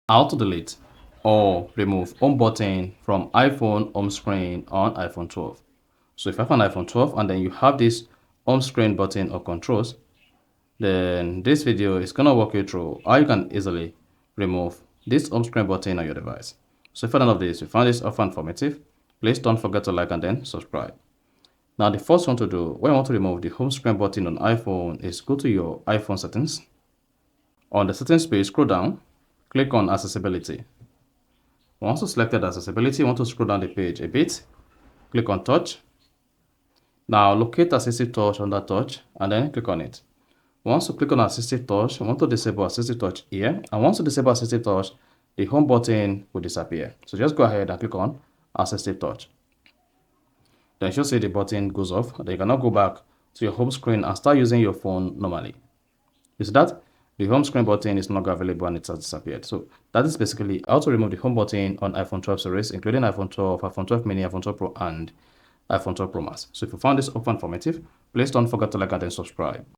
How to delete or remove home button from iPhone home screen on iPhone 12. So if you have an iPhone 12 and then you have this home screen button or controls, then this video is going to walk you through how you can easily remove this home screen button on your device. So if you're none of this, you found this often informative, please don't forget to like and then subscribe. Now the first one to do when you want to remove the home screen button on iPhone is go to your iPhone settings. On the settings page, scroll down, click on accessibility. Once you selected accessibility, you want to scroll down the page a bit, click on touch. Now locate assistive touch under touch and then click on it. Once you click on assistive touch, you want to disable assistive touch here. And once you disable assistive touch, the home button will disappear. So just go ahead and click on assistive touch. Then you should see the button goes off. Then you cannot go back to your home screen and start using your phone normally. You see that? The home screen button is no longer available and it has disappeared. So that is basically how to remove the home button on iPhone 12 series, including iPhone 12, iPhone 12 mini, iPhone 12 Pro, and iPhone 12 Pro Max. So if you found this often informative, please don't forget to like and then subscribe.